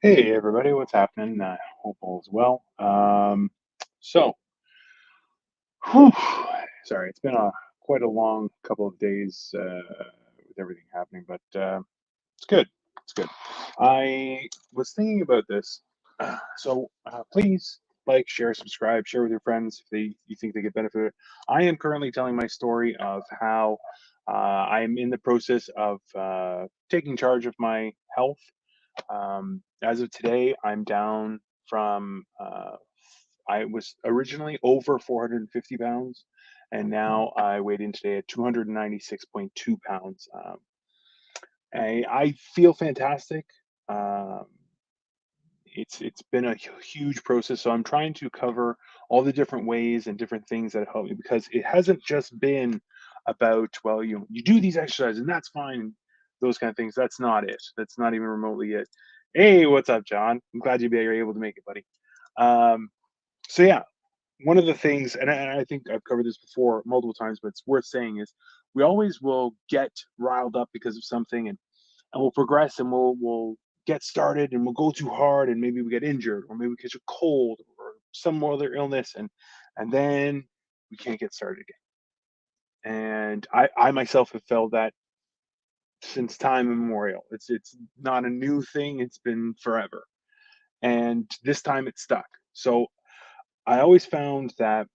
Hey everybody, what's happening? I hope all is well. So, whew, sorry, it's been a quite a long couple of days with everything happening, but it's good. It's good. I was thinking about this. Please like, share, subscribe, share with your friends if you think they get benefit. I am currently telling my story of how I am in the process of taking charge of my health. As of today, I'm down from I was originally over 450 pounds, and now I weighed in today at 296.2 pounds. I feel fantastic. Um, it's been a huge process, so I'm trying to cover all the different ways and different things that help me because it hasn't just been about, well, you do these exercises and that's fine, those kind of things. That's not it. That's not even remotely it. Hey, what's up, John? I'm glad you're able to make it, buddy. Um, so yeah, one of the things, and I think I've covered this before multiple times, but it's worth saying is we always will get riled up because of something, and we'll progress and we'll get started and we'll go too hard and maybe we get injured or maybe we catch a cold or some other illness, and then we can't get started again. And I myself have felt that since time immemorial. It's not a new thing, it's been forever. And this time it stuck. So I always found that,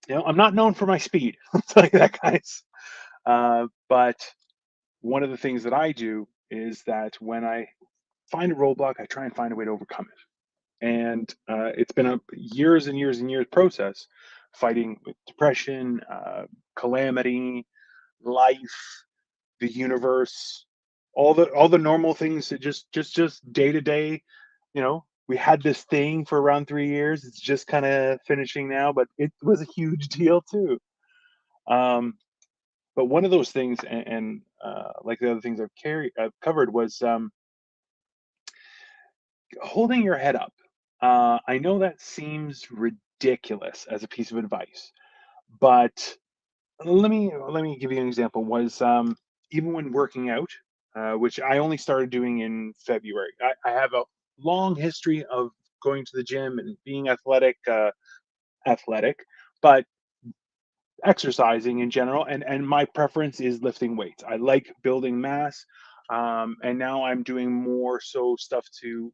I'm not known for my speed. I'll tell you that, guys. But one of the things that I do is that when I find a roadblock, I try and find a way to overcome it. And it's been a years and years and years process fighting with depression, calamity, life, the universe, all the normal things that just day to day. We had this thing for around 3 years. It's just kind of finishing now, but it was a huge deal too. Um, but one of those things, and like the other things I've covered, was holding your head up. I know that seems ridiculous as a piece of advice, but let me give you an example. Was even when working out, which I only started doing in February. I have a long history of going to the gym and being athletic, but exercising in general, and my preference is lifting weights. I like building mass, and now I'm doing more so stuff to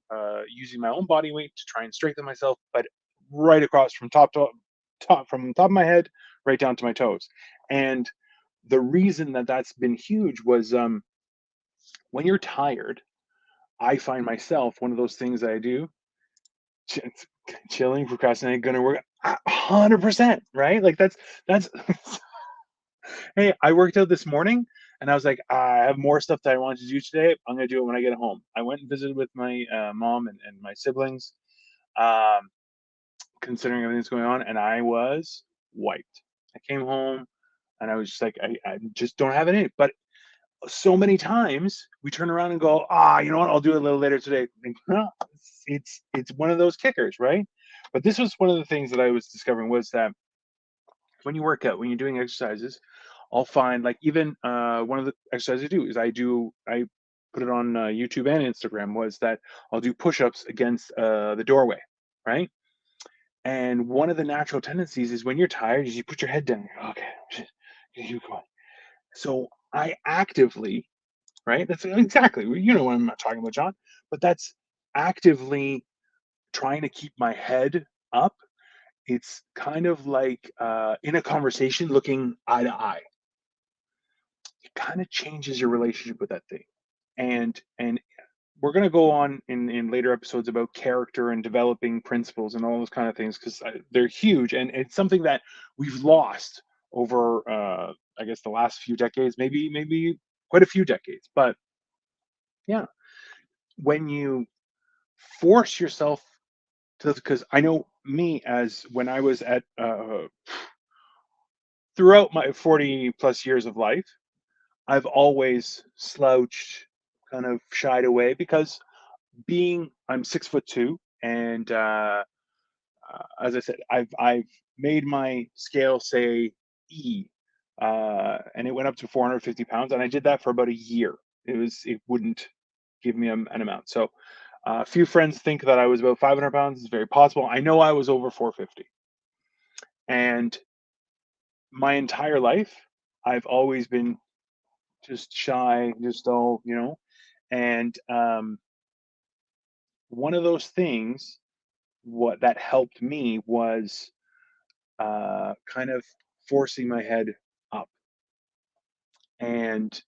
using my own body weight to try and strengthen myself, but right across from from top of my head right down to my toes. And the reason that that's been huge was when you're tired, I find myself one of those things that I do, ch- chilling, procrastinating, gonna work 100%, right? Like that's hey, I worked out this morning and I was like, I have more stuff that I wanted to do today. I'm going to do it when I get home. I went and visited with my mom and my siblings, um, considering everything that's going on, and I was wiped. I came home and I was just like, I just don't have it in it. But so many times we turn around and go, you know what? I'll do it a little later today. And, no, it's one of those kickers, right? But this was one of the things that I was discovering was that when you work out, when you're doing exercises, I'll find like even one of the exercises I do is I put it on YouTube and Instagram was that I'll do push-ups against the doorway, right? And one of the natural tendencies is when you're tired, is you put your head down. You're, okay, you go on. So I actively, right? That's exactly, you know what I'm not talking about, John. But that's actively trying to keep my head up. It's kind of like in a conversation, looking eye to eye. It kind of changes your relationship with that thing. And we're going to go on in later episodes about character and developing principles and all those kind of things because they're huge, and it's something that we've lost over I guess the last few decades, maybe quite a few decades. But yeah, when you force yourself to, because I know me, as when I was at throughout my 40 plus years of life, I've always slouched, kind of shied away because being I'm 6'2", and as I said, I've made my scale say E, and it went up to 450 pounds, and I did that for about a year. It wouldn't give me an amount. So A few friends think that I was about 500 pounds. It's very possible. I know I was over 450. And my entire life, I've always been just shy, just all, And one of those things, what that helped me was kind of forcing my head up. And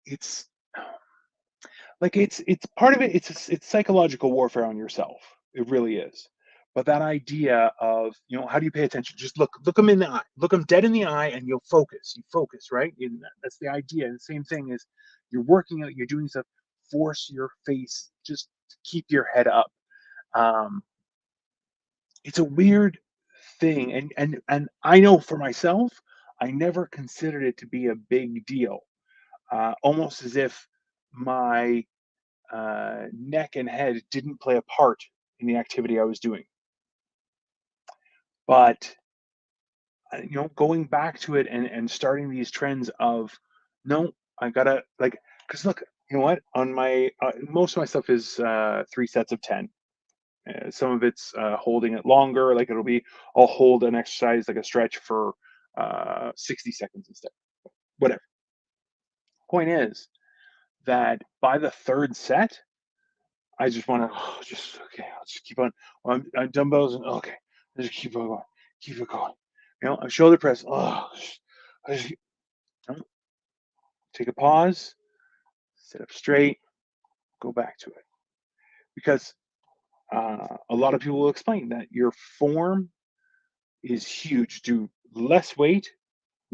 it's like it's part of it. It's psychological warfare on yourself. It really is. But that idea of how do you pay attention? Just look them in the eye, look them dead in the eye, and you'll focus. You focus, right? And that's the idea. And the same thing is you're working out, you're doing stuff. Force your face, just keep your head up. Um, it's a weird thing, and I know for myself, I never considered it to be a big deal. Almost as if my neck and head didn't play a part in the activity I was doing. But going back to it and starting these trends of no, I gotta like, because look, you know what? On my most of my stuff is 3 sets of 10. Some of it's holding it longer, like I'll hold an exercise like a stretch for 60 seconds instead. Whatever. Point is that by the third set, I just want to just okay. I'll just keep on. Well, I'm dumbbells and okay. I just keep it going. A shoulder press. I just no, take a pause, sit up straight, go back to it. Because a lot of people will explain that your form is huge. Do less weight,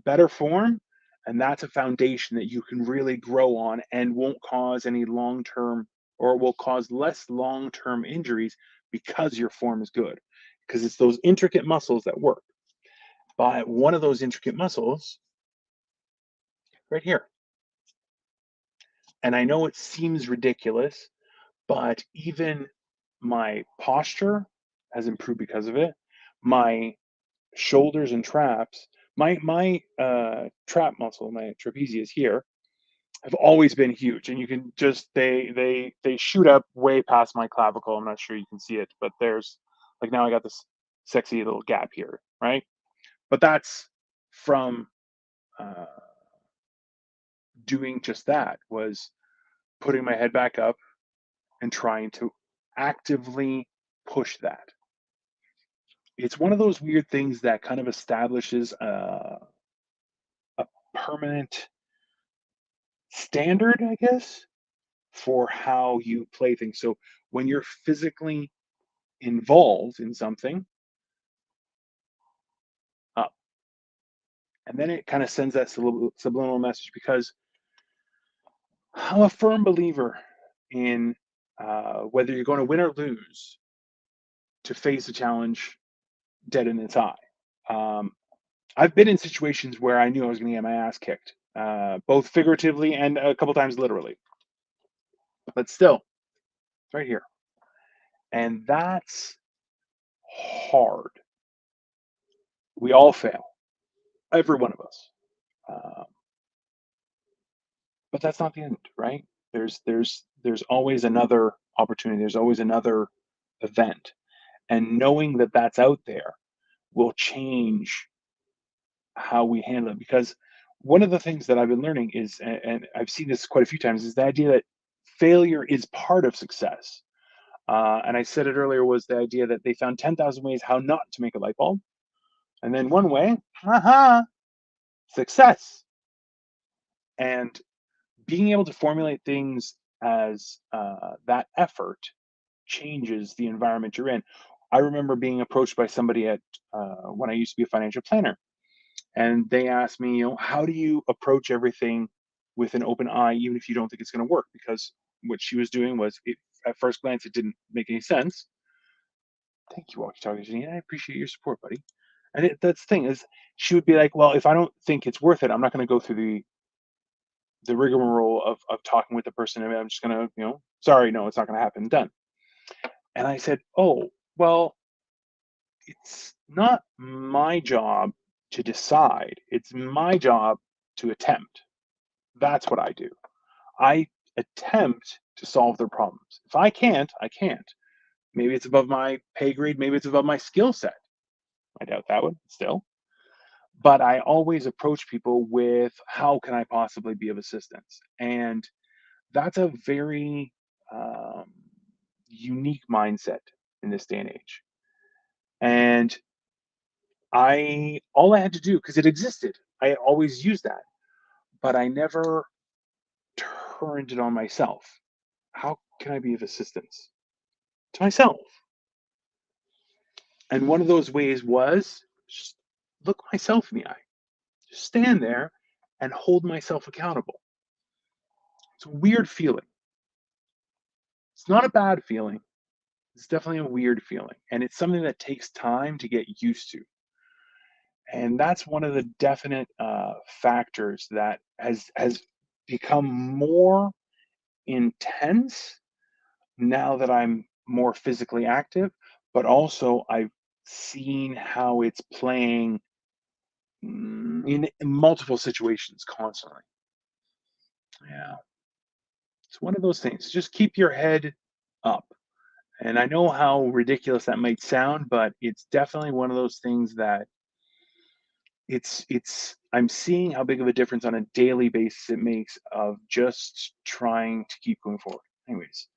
better form, and that's a foundation that you can really grow on and won't cause any long term or will cause less long term injuries because your form is good. Because it's those intricate muscles that work. But one of those intricate muscles right here. And I know it seems ridiculous, but even my posture has improved because of it. My shoulders and traps, my trap muscle, my trapezius here, have always been huge, and you can just they shoot up way past my clavicle. I'm not sure you can see it, but there's like now I got this sexy little gap here, right? But that's from uh, doing just that was putting my head back up and trying to actively push that. It's one of those weird things that kind of establishes a permanent standard, I guess, for how you play things. So when you're physically involved in something, up, and then it kind of sends that subliminal message because I'm a firm believer in whether you're going to win or lose, to face a challenge dead in its eye. Um, I've been in situations where I knew I was going to get my ass kicked, both figuratively and a couple times literally, but still, it's right here. And that's hard. We all fail, every one of us. Um, but that's not the end, right? There's always another opportunity. There's always another event, and knowing that that's out there will change how we handle it. Because one of the things that I've been learning is, and I've seen this quite a few times, is the idea that failure is part of success. And I said it earlier was the idea that they found 10,000 ways how not to make a light bulb, and then one way, haha, success. And being able to formulate things as that effort changes the environment you're in. I remember being approached by somebody at when I used to be a financial planner, and they asked me, how do you approach everything with an open eye, even if you don't think it's going to work? Because what she was doing was, at first glance, it didn't make any sense. Thank you, walkie talkie Janine. I appreciate your support, buddy. And that's the thing is, she would be like, well, if I don't think it's worth it, I'm not going to go through the rigmarole of talking with the person. I'm just going to, sorry, no, it's not going to happen. Done. And I said, oh, well, it's not my job to decide. It's my job to attempt. That's what I do. I attempt to solve their problems. If I can't, I can't. Maybe it's above my pay grade, maybe it's above my skill set. I doubt that one still. But I always approach people with how can I possibly be of assistance? And that's a very um, unique mindset in this day and age. And I all I had to do because it existed, I always used that, but I never turned it on myself. How can I be of assistance to myself? And one of those ways was just look myself in the eye, just stand there and hold myself accountable. It's a weird feeling. It's not a bad feeling. It's definitely a weird feeling. And it's something that takes time to get used to. And that's one of the definite factors that has become more intense now that I'm more physically active, but also I've seen how it's playing in multiple situations constantly. Yeah, it's one of those things. Just keep your head up. And I know how ridiculous that might sound, but it's definitely one of those things that it's I'm seeing how big of a difference on a daily basis it makes of just trying to keep going forward. Anyways,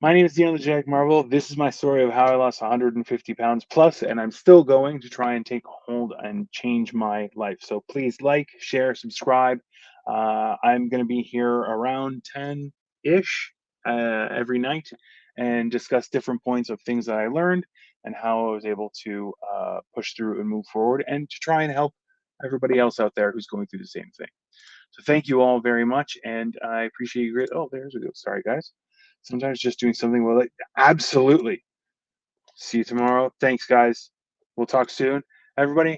my name is Deanna Jack Marvel. This is my story of how I lost 150 pounds plus, and I'm still going to try and take hold and change my life. So please like, share, subscribe. I'm going to be here around 10 ish every night and discuss different points of things that I learned and how I was able to push through and move forward and to try and help everybody else out there who's going through the same thing. So thank you all very much, and I appreciate you. Great. Oh, there's a go. Sorry, guys. Sometimes just doing something with it. Absolutely. See you tomorrow. Thanks, guys. We'll talk soon. Everybody,